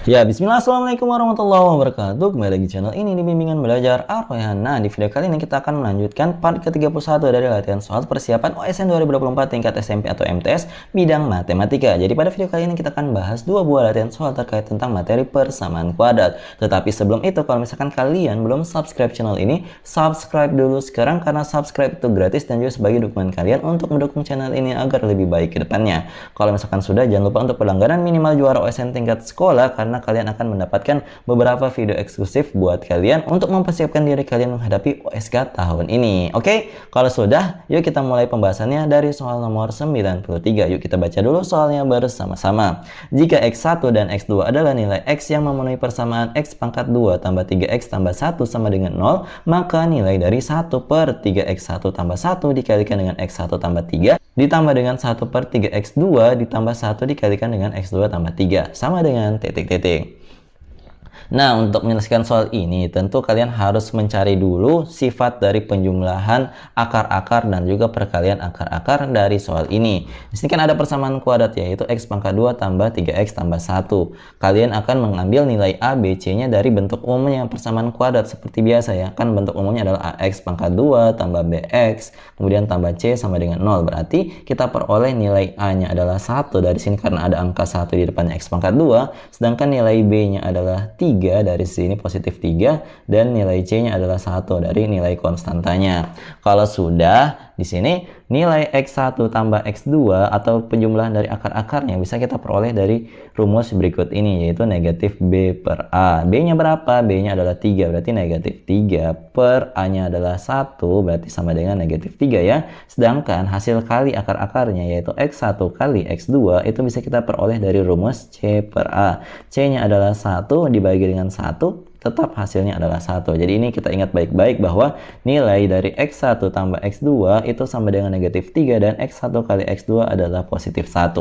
Ya, bismillah, assalamualaikum warahmatullahi wabarakatuh. Kembali lagi di channel ini di Bimbingan Belajar Ar-Royhan. Nah, di video kali ini kita akan melanjutkan part ke-31 dari latihan soal persiapan OSN 2024 tingkat SMP atau MTS bidang matematika. Jadi pada video kali ini kita akan bahas dua buah latihan soal terkait tentang materi persamaan kuadrat. Tetapi sebelum itu, kalau misalkan kalian belum subscribe channel ini, subscribe dulu sekarang karena subscribe itu gratis dan juga sebagai dukungan kalian untuk mendukung channel ini agar lebih baik ke depannya. Kalau misalkan sudah, jangan lupa untuk berlangganan minimal juara OSN tingkat sekolah karena kalian akan mendapatkan beberapa video eksklusif buat kalian untuk mempersiapkan diri kalian menghadapi OSK tahun ini. Oke, kalau sudah, yuk kita mulai pembahasannya dari soal nomor 93. Yuk kita baca dulu soalnya bersama-sama. Jika X1 dan X2 adalah nilai X yang memenuhi persamaan X pangkat 2 tambah 3X tambah 1 sama dengan 0, maka nilai dari 1 per 3X1 tambah 1 dikalikan dengan X1 tambah 3 ditambah dengan 1 per 3X2 ditambah 1 dikalikan dengan X2 tambah 3 sama dengan titik-titik. Nah, untuk menyelesaikan soal ini, tentu kalian harus mencari dulu sifat dari penjumlahan akar-akar dan juga perkalian akar-akar dari soal ini. Di sini kan ada persamaan kuadrat, yaitu X pangkat 2 tambah 3X tambah 1. Kalian akan mengambil nilai A, B, C-nya dari bentuk umumnya persamaan kuadrat seperti biasa ya. Kan bentuk umumnya adalah AX pangkat 2 tambah BX, kemudian tambah C sama dengan 0. Berarti kita peroleh nilai A-nya adalah 1 dari sini karena ada angka 1 di depannya X pangkat 2, sedangkan nilai B-nya adalah 3 dari sini positif 3 dan nilai C-nya adalah 1 dari nilai konstantanya. Kalau sudah, di sini nilai X1 tambah X2 atau penjumlahan dari akar-akarnya bisa kita peroleh dari rumus berikut ini, yaitu negatif B per A. B-nya berapa? B-nya adalah 3, berarti negatif 3 per A-nya adalah 1, berarti sama dengan negatif 3 ya. Sedangkan hasil kali akar-akarnya yaitu X1 kali X2 itu bisa kita peroleh dari rumus C per A. C-nya adalah 1 dibagi dengan 1, tetap hasilnya adalah 1. Jadi ini kita ingat baik-baik bahwa nilai dari X1 tambah X2 itu sama dengan negatif 3 dan X1 kali X2 adalah positif 1.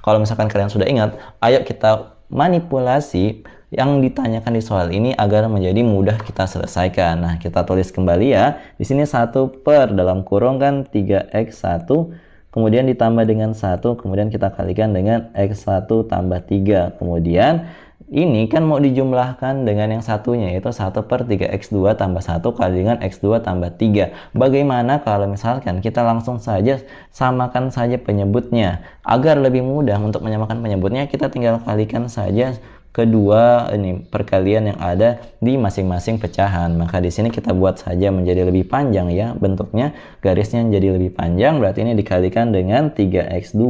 Kalau misalkan kalian sudah ingat, ayo kita manipulasi yang ditanyakan di soal ini agar menjadi mudah kita selesaikan. Nah, kita tulis kembali ya. Di sini 1 per dalam kurung kan 3X1 kemudian ditambah dengan 1, kemudian kita kalikan dengan X1 tambah 3. Kemudian ini kan mau dijumlahkan dengan yang satunya, yaitu 1 per 3X2 tambah 1 kali dengan X2 tambah 3. Bagaimana kalau misalkan kita langsung saja samakan saja penyebutnya? Agar lebih mudah untuk menyamakan penyebutnya, kita tinggal kalikan saja kedua ini perkalian yang ada di masing-masing pecahan. Maka di sini kita buat saja menjadi lebih panjang ya, bentuknya garisnya jadi lebih panjang, berarti ini dikalikan dengan 3X2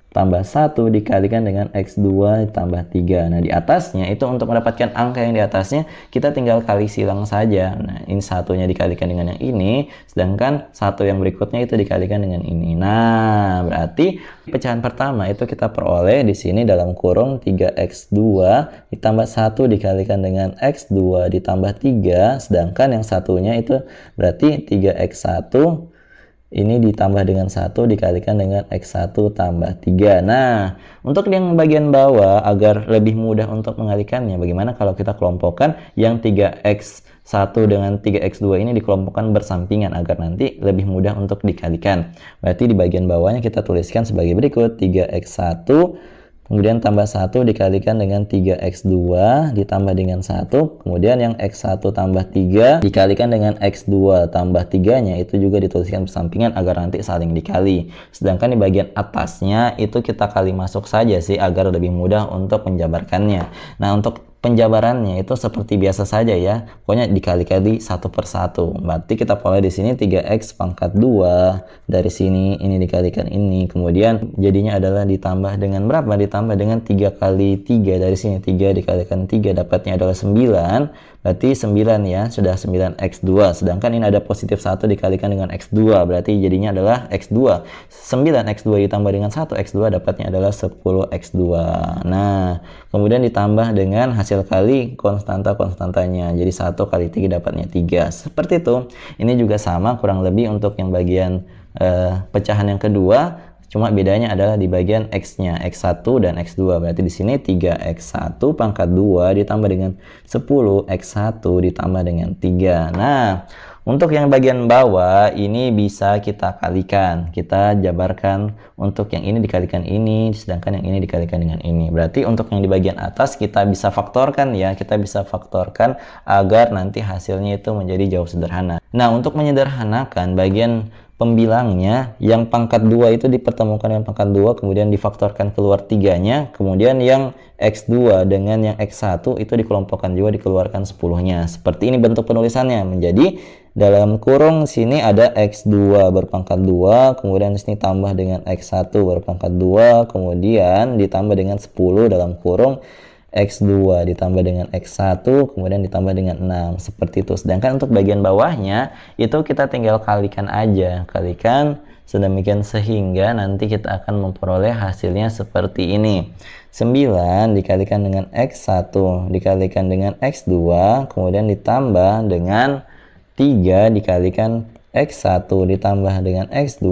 tambah 1 dikalikan dengan X2 tambah 3. Nah, di atasnya itu untuk mendapatkan angka yang di atasnya kita tinggal kali silang saja. Nah, ini satunya dikalikan dengan yang ini, sedangkan satu yang berikutnya itu dikalikan dengan ini. Nah, berarti pecahan pertama itu kita peroleh di sini dalam kurung 3X2 ditambah 1 dikalikan dengan X2 ditambah 3, sedangkan yang satunya itu berarti 3X1 ini ditambah dengan 1 dikalikan dengan X1 tambah 3. Nah, untuk yang bagian bawah agar lebih mudah untuk mengalikannya, bagaimana kalau kita kelompokkan yang 3X1 dengan 3X2 ini dikelompokkan bersampingan agar nanti lebih mudah untuk dikalikan. Berarti di bagian bawahnya kita tuliskan sebagai berikut, 3X1 kemudian tambah 1 dikalikan dengan 3X2 ditambah dengan 1. Kemudian yang X1 tambah 3 dikalikan dengan X2 tambah 3-nya itu juga dituliskan bersampingan agar nanti saling dikali. Sedangkan di bagian atasnya itu kita kali masuk saja sih agar lebih mudah untuk menjabarkannya. Nah, untuk penjabarannya itu seperti biasa saja ya. Pokoknya dikali-kali satu per satu. Berarti kita mulai di sini 3X pangkat 2. Dari sini ini dikalikan ini. Kemudian jadinya adalah ditambah dengan berapa? Ditambah dengan 3 kali 3. Dari sini 3 dikalikan 3 dapatnya adalah 9. Berarti 9 ya. Sudah 9X2. Sedangkan ini ada positif 1 dikalikan dengan X2. Berarti jadinya adalah X2. 9X2 ditambah dengan 1X2 dapatnya adalah 10X2. Nah, kemudian ditambah dengan hasil kali konstantanya. Jadi 1 kali 3 dapatnya 3. Seperti itu. Ini juga sama kurang lebih untuk yang bagian pecahan yang kedua. Cuma bedanya adalah di bagian X-nya, X1 dan X2. Berarti di sini 3X1 pangkat 2 ditambah dengan 10X1 ditambah dengan 3. Nah, Untuk yang bagian bawah ini bisa kita kalikan, kita jabarkan untuk yang ini dikalikan ini, sedangkan yang ini dikalikan dengan ini. Berarti untuk yang di bagian atas kita bisa faktorkan ya, kita bisa faktorkan agar nanti hasilnya itu menjadi jauh sederhana. Nah, untuk menyederhanakan bagian pembilangnya, yang pangkat 2 itu dipertemukan dengan pangkat 2, kemudian difaktorkan keluar 3-nya, kemudian yang X2 dengan yang X1 itu dikelompokkan juga, dikeluarkan 10-nya. Seperti ini bentuk penulisannya, menjadi dalam kurung sini ada X2 berpangkat 2, kemudian di sini tambah dengan X1 berpangkat 2, kemudian ditambah dengan 10 dalam kurung X2 ditambah dengan X1 kemudian ditambah dengan 6 seperti itu. Sedangkan untuk bagian bawahnya itu kita tinggal kalikan aja, kalikan sedemikian sehingga nanti kita akan memperoleh hasilnya seperti ini. 9 dikalikan dengan X1 dikalikan dengan X2 kemudian ditambah dengan 3 dikalikan X1 ditambah dengan X2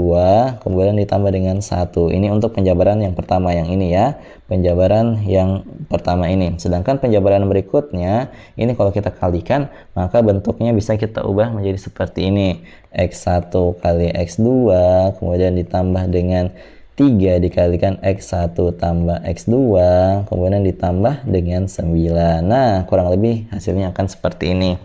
kemudian ditambah dengan 1. Ini untuk penjabaran yang pertama, yang ini ya, penjabaran yang pertama ini. Sedangkan penjabaran berikutnya ini kalau kita kalikan maka bentuknya bisa kita ubah menjadi seperti ini, X1 kali X2 kemudian ditambah dengan 3 dikalikan X1 tambah X2 kemudian ditambah dengan 9. Nah, kurang lebih hasilnya akan seperti ini.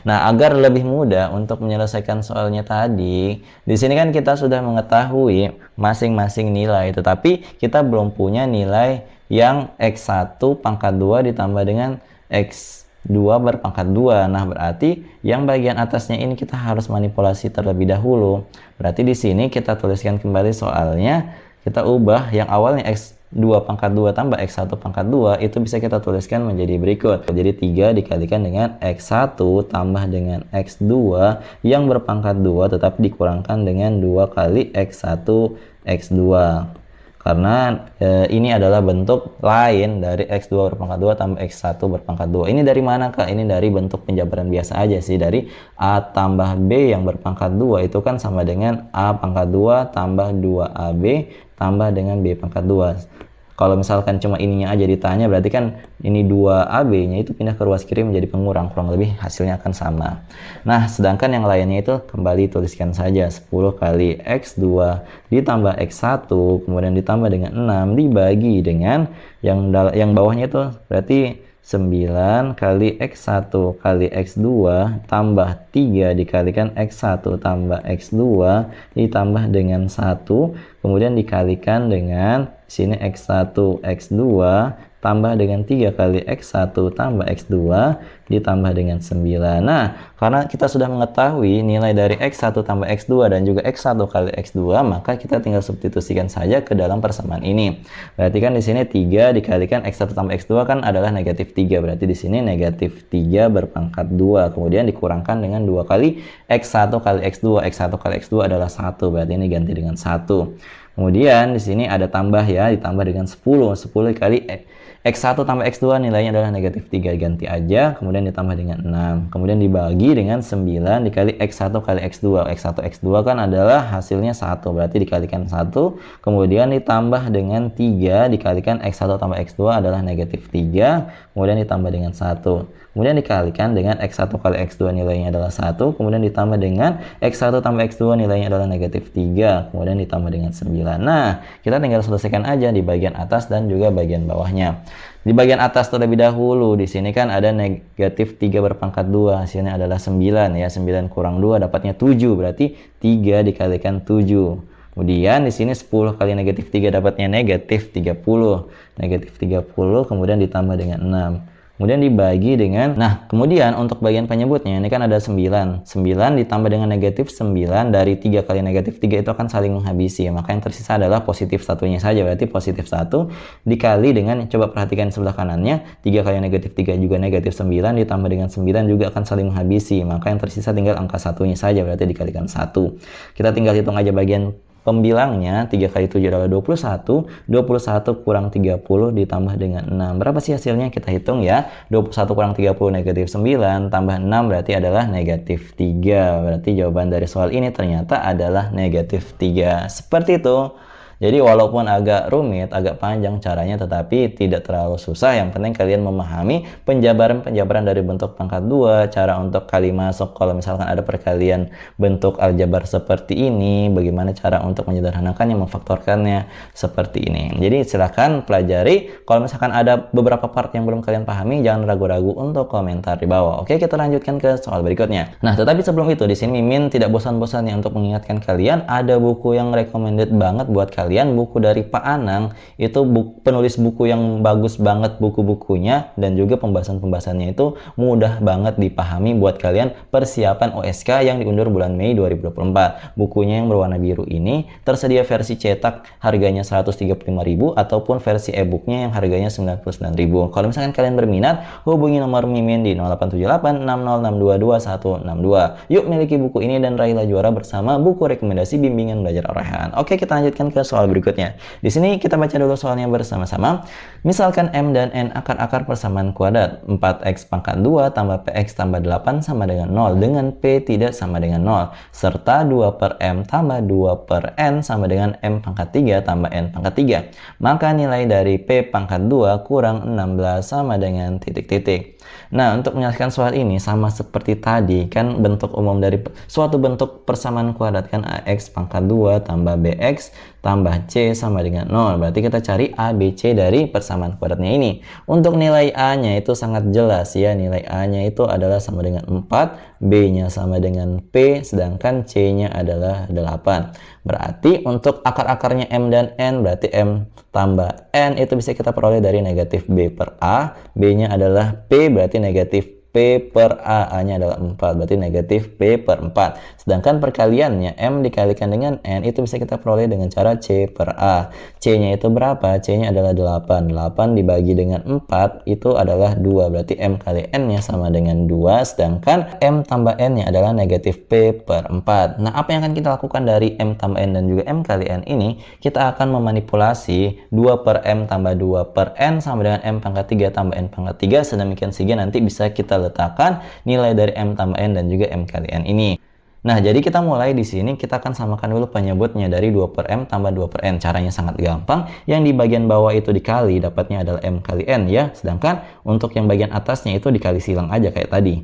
Nah, agar lebih mudah untuk menyelesaikan soalnya tadi, di sini kan kita sudah mengetahui masing-masing nilai, tetapi kita belum punya nilai yang X1 pangkat 2 ditambah dengan X2 berpangkat 2. Nah, berarti yang bagian atasnya ini kita harus manipulasi terlebih dahulu. Berarti di sini kita tuliskan kembali soalnya, kita ubah yang awalnya X2 pangkat 2 tambah X1 pangkat 2 itu bisa kita tuliskan menjadi berikut. Jadi 3 dikalikan dengan X1 tambah dengan X2 yang berpangkat 2 tetapi dikurangkan dengan 2 kali X1 X2. Karena ini adalah bentuk lain dari X2 berpangkat 2 tambah X1 berpangkat 2. Ini dari mana Kak? Ini dari bentuk penjabaran biasa aja sih. Dari A tambah B yang berpangkat 2 itu kan sama dengan A pangkat 2 tambah 2AB tambah dengan B pangkat 2. Kalau misalkan cuma ininya aja ditanya, berarti kan ini 2AB-nya itu pindah ke ruas kiri menjadi pengurang, kurang lebih hasilnya akan sama. Nah, sedangkan yang lainnya itu kembali tuliskan saja 10 kali X2 ditambah X1 kemudian ditambah dengan 6 dibagi dengan yang bawahnya itu berarti 9 kali X1 kali X2 tambah 3 dikalikan X1 tambah X2 ditambah dengan 1 kemudian dikalikan dengan sini X1 X2 tambah dengan 3 kali X1 tambah X2 ditambah dengan 9. Nah, karena kita sudah mengetahui nilai dari X1 tambah X2 dan juga X1 kali X2, maka kita tinggal substitusikan saja ke dalam persamaan ini. Berarti kan di sini 3 dikalikan X1 tambah X2 kan adalah negatif 3. Berarti di sini negatif 3 berpangkat 2. Kemudian dikurangkan dengan 2 kali X1 kali X2. X1 kali X2 adalah 1. Berarti ini ganti dengan 1. Kemudian di sini ada tambah ya, ditambah dengan 10. 10 kali X1 tambah X2 nilainya adalah negatif 3, ganti aja, kemudian ditambah dengan 6. Kemudian dibagi dengan 9 dikali X1 kali X2. X1 X2 kan adalah hasilnya 1, berarti dikalikan 1. Kemudian ditambah dengan 3 dikalikan X1 tambah X2 adalah negatif 3. Kemudian ditambah dengan 1. Kemudian dikalikan dengan X1 kali X2 nilainya adalah 1. Kemudian ditambah dengan X1 tambah X2 nilainya adalah negatif 3. Kemudian ditambah dengan 9. Nah, kita tinggal selesaikan aja di bagian atas dan juga bagian bawahnya. Di bagian atas terlebih dahulu, di sini kan ada negatif 3 berpangkat 2. Hasilnya adalah 9 ya. 9 kurang 2 dapatnya 7. Berarti 3 dikalikan 7. Kemudian di sini 10 kali negatif 3 dapatnya negatif 30. Negatif 30 kemudian ditambah dengan 6. Kemudian dibagi dengan, nah kemudian untuk bagian penyebutnya ini kan ada 9. 9 ditambah dengan negatif 9 dari 3 kali negatif 3 itu akan saling menghabisi. Maka yang tersisa adalah positif satunya saja. Berarti positif 1 dikali dengan, coba perhatikan sebelah kanannya, 3 kali negatif 3 juga negatif 9 ditambah dengan 9 juga akan saling menghabisi. Maka yang tersisa tinggal angka satunya saja, berarti dikalikan 1. Kita tinggal hitung aja bagian pembilangnya. 3 kali 7 adalah 21. 21 kurang 30 ditambah dengan 6. Berapa sih hasilnya? Kita hitung ya. 21 kurang 30 negatif 9 tambah 6 berarti adalah negatif 3. Berarti jawaban dari soal ini ternyata adalah negatif 3. Seperti itu. Jadi walaupun agak rumit, agak panjang caranya, tetapi tidak terlalu susah. Yang penting kalian memahami penjabaran-penjabaran dari bentuk pangkat 2, cara untuk kali masuk kalau misalkan ada perkalian bentuk aljabar seperti ini, bagaimana cara untuk menyederhanakannya, memfaktorkannya seperti ini. Jadi silahkan pelajari. Kalau misalkan ada beberapa part yang belum kalian pahami, jangan ragu-ragu untuk komentar di bawah. Oke, kita lanjutkan ke soal berikutnya. Nah, tetapi sebelum itu, di sini Mimin tidak bosan-bosannya untuk mengingatkan kalian, ada buku yang recommended banget buat kalian, buku dari Pak Anang. Itu penulis buku yang bagus banget buku-bukunya, dan juga pembahasan-pembahasannya itu mudah banget dipahami buat kalian persiapan OSK yang diundur bulan Mei 2024. Bukunya yang berwarna biru ini tersedia versi cetak harganya 135.000 ataupun versi e-booknya yang harganya 99.000. Kalau misalkan kalian berminat, hubungi nomor Mimin di 087860622162. Yuk miliki buku ini dan raihlah juara bersama buku rekomendasi bimbingan belajar Ar-Rayhan. Oke, kita lanjutkan ke soal berikutnya. Di sini kita baca dulu soalnya bersama-sama. Misalkan M dan N akar-akar persamaan kuadrat. 4x pangkat 2 tambah px tambah 8 sama dengan 0 dengan p tidak sama dengan 0. Serta 2 per M tambah 2 per N sama dengan M pangkat 3 tambah N pangkat 3. Maka nilai dari p pangkat 2 kurang 16 sama dengan titik-titik. Nah, untuk menyelesaikan soal ini sama seperti tadi, kan bentuk umum dari suatu bentuk persamaan kuadrat kan AX pangkat 2 tambah BX tambah C sama dengan 0. Berarti kita cari A, B, C dari persamaan kuadratnya ini. Untuk nilai A-nya itu sangat jelas ya. Nilai A-nya itu adalah sama dengan 4, B-nya sama dengan P, sedangkan C-nya adalah 8. Berarti untuk akar-akarnya M dan N, berarti M tambah N itu bisa kita peroleh dari negatif B per A. B-nya adalah P, berarti negatif P per A, A-nya adalah 4, berarti negatif P per 4. Sedangkan perkaliannya M dikalikan dengan N itu bisa kita peroleh dengan cara C per A. C-nya itu berapa? C-nya adalah 8. 8 dibagi dengan 4 itu adalah 2, berarti M kali N-nya sama dengan 2, sedangkan M tambah N-nya adalah negatif P per 4. Nah, apa yang akan kita lakukan dari M tambah N dan juga M kali N ini? Kita akan memanipulasi 2 per M tambah 2 per N sama dengan M pangkat 3 tambah N pangkat 3, sedemikian sehingga nanti bisa kita letakkan nilai dari M tambah N dan juga M kali N ini. Nah, jadi kita mulai di sini, kita akan samakan dulu penyebutnya dari 2 per M tambah 2 per N. Caranya sangat gampang. Yang di bagian bawah itu dikali, dapatnya adalah M kali N ya. Sedangkan untuk yang bagian atasnya itu dikali silang aja kayak tadi.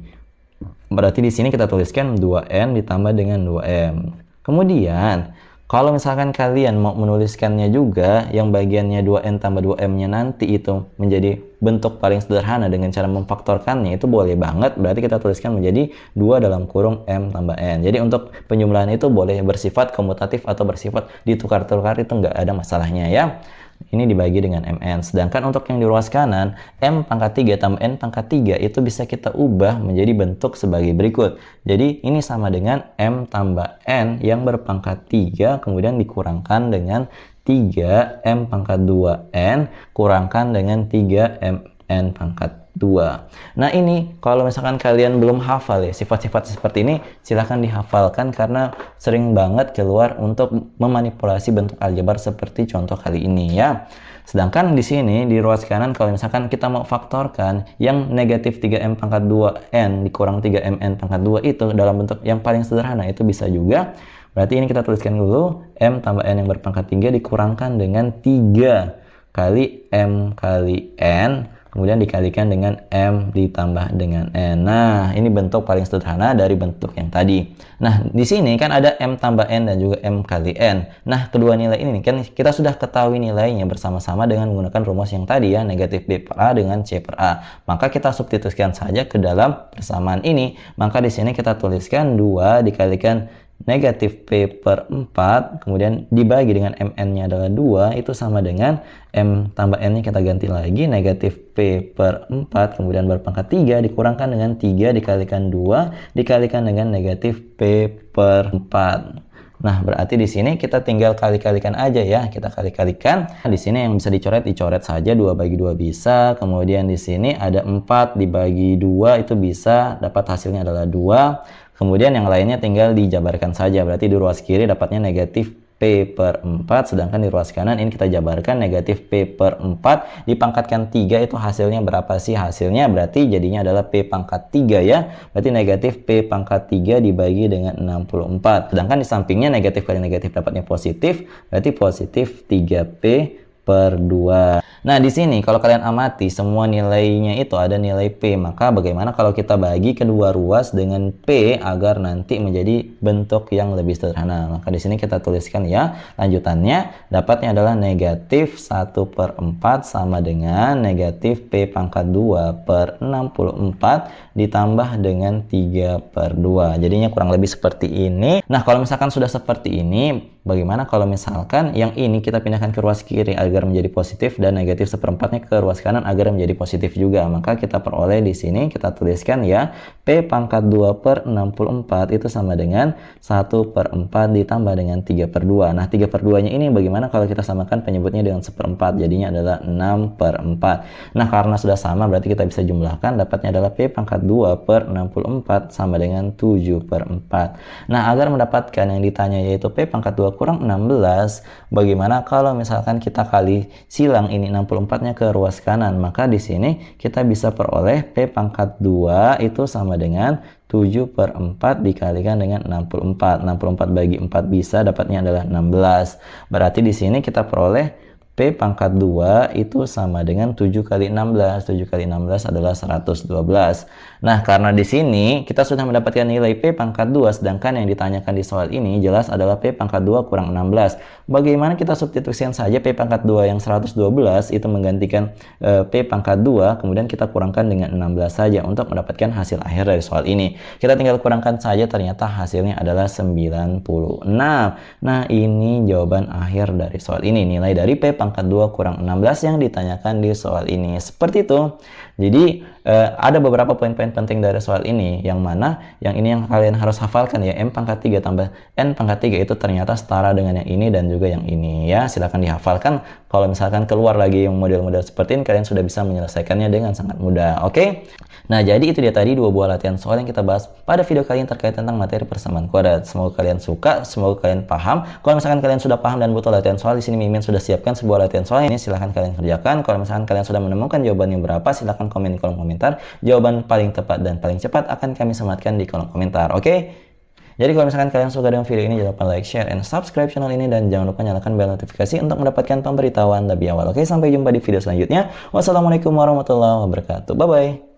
Berarti di sini kita tuliskan 2N ditambah dengan 2M. Kemudian, kalau misalkan kalian mau menuliskannya juga, yang bagiannya 2N tambah 2M-nya nanti itu menjadi bentuk paling sederhana dengan cara memfaktorkannya, itu boleh banget. Berarti kita tuliskan menjadi 2 dalam kurung M tambah N. Jadi untuk penjumlahan itu boleh bersifat komutatif atau bersifat ditukar-tukar, itu nggak ada masalahnya ya. Ini dibagi dengan MN. Sedangkan untuk yang di ruas kanan, M pangkat 3 tambah N pangkat 3 itu bisa kita ubah menjadi bentuk sebagai berikut. Jadi ini sama dengan M tambah N yang berpangkat 3 kemudian dikurangkan dengan 3M pangkat 2N kurangkan dengan 3MN pangkat 2. Nah, ini kalau misalkan kalian belum hafal ya sifat-sifat seperti ini, silahkan dihafalkan karena sering banget keluar untuk memanipulasi bentuk aljabar seperti contoh kali ini ya. Sedangkan di sini di ruas kanan kalau misalkan kita mau faktorkan yang negatif 3M pangkat 2N dikurang 3MN pangkat 2 itu dalam bentuk yang paling sederhana itu bisa juga. Berarti ini kita tuliskan dulu M tambah N yang berpangkat 3 dikurangkan dengan 3 kali M kali N kemudian dikalikan dengan M ditambah dengan N. Nah, ini bentuk paling sederhana dari bentuk yang tadi. Nah, di sini kan ada M tambah N dan juga M kali N. Nah, kedua nilai ini kan kita sudah ketahui nilainya bersama-sama dengan menggunakan rumus yang tadi ya, negatif B per A dengan C per A. Maka kita substitusikan saja ke dalam persamaan ini. Maka di sini kita tuliskan 2 dikalikan negatif P per 4, kemudian dibagi dengan MN-nya adalah 2, itu sama dengan M tambah N-nya kita ganti lagi, negatif P per 4, kemudian berpangkat 3, dikurangkan dengan 3, dikalikan 2, dikalikan dengan negatif P per 4. Nah, berarti di sini kita tinggal kali-kalikan aja ya, kita kali-kalikan. Di sini yang bisa dicoret saja, 2 bagi 2 bisa, kemudian di sini ada 4 dibagi 2, itu bisa, dapat hasilnya adalah 2. Kemudian yang lainnya tinggal dijabarkan saja. Berarti di ruas kiri dapatnya negatif P per 4, sedangkan di ruas kanan ini kita jabarkan negatif P per 4 dipangkatkan 3 itu hasilnya berapa sih? Hasilnya berarti jadinya adalah P pangkat 3 ya, berarti negatif P pangkat 3 dibagi dengan 64, sedangkan di sampingnya negatif kali negatif dapatnya positif, berarti positif 3P per 2. Nah, di sini kalau kalian amati semua nilainya itu ada nilai P, maka bagaimana kalau kita bagi kedua ruas dengan P agar nanti menjadi bentuk yang lebih sederhana? Maka di sini kita tuliskan ya, lanjutannya dapatnya adalah negatif 1 per 4 sama dengan negatif P pangkat 2 per 64 ditambah dengan 3 per 2. Jadinya kurang lebih seperti ini. Nah, kalau misalkan sudah seperti ini, bagaimana kalau misalkan yang ini kita pindahkan ke ruas kiri agar menjadi positif dan negatif seperempatnya ke ruas kanan agar menjadi positif juga? Maka kita peroleh di sini, kita tuliskan ya, P pangkat 2 per 64 itu sama dengan 1 per 4 ditambah dengan 3 per 2. Nah, 3 per 2 nya ini bagaimana kalau kita samakan penyebutnya dengan seperempat? Jadinya adalah 6 per 4. Nah, karena sudah sama berarti kita bisa jumlahkan, dapatnya adalah P pangkat 2 per 64 sama dengan 7 per 4. Nah, agar mendapatkan yang ditanya yaitu P pangkat 2 kurang 16, bagaimana kalau misalkan kita kali silang ini 64-nya ke ruas kanan? Maka di sini kita bisa peroleh P pangkat 2 itu sama dengan 7 per 4 dikalikan dengan 64. 64 bagi 4 bisa, dapatnya adalah 16. Berarti di sini kita peroleh P pangkat 2 itu sama dengan 7 kali 16. 7 kali 16 adalah 112. Nah, karena di sini kita sudah mendapatkan nilai P pangkat 2, sedangkan yang ditanyakan di soal ini jelas adalah P pangkat 2 kurang 16. Bagaimana kita substitusikan saja P pangkat 2 yang 112 itu menggantikan P pangkat 2, kemudian kita kurangkan dengan 16 saja untuk mendapatkan hasil akhir dari soal ini. Kita tinggal kurangkan saja, ternyata hasilnya adalah 96. Nah, ini jawaban akhir dari soal ini, nilai dari P pangkat 2 kurang 16 yang ditanyakan di soal ini. Seperti itu. Jadi ada beberapa poin-poin penting dari soal ini, yang mana yang ini yang kalian harus hafalkan ya, M pangkat 3 tambah N pangkat 3 itu ternyata setara dengan yang ini dan juga yang ini ya. Silahkan dihafalkan. Kalau misalkan keluar lagi yang model-model seperti ini, kalian sudah bisa menyelesaikannya dengan sangat mudah. Oke? Nah, jadi itu dia tadi 2 buah latihan soal yang kita bahas pada video kali ini terkait tentang materi persamaan kuadrat. Semoga kalian suka, semoga kalian paham. Kalau misalkan kalian sudah paham dan butuh latihan soal, di sini Mimin sudah siapkan sebuah latihan soal ini, silahkan kalian kerjakan. Kalau misalkan kalian sudah menemukan jawaban yang berapa, silahkan komen di kolom komentar. Jawaban paling tepat dan paling cepat akan kami sematkan di kolom komentar. Oke? Jadi kalau misalkan kalian suka dengan video ini, jangan lupa like, share, and subscribe channel ini, dan jangan lupa nyalakan bel notifikasi untuk mendapatkan pemberitahuan lebih awal. Oke, sampai jumpa di video selanjutnya. Wassalamualaikum warahmatullahi wabarakatuh. Bye-bye.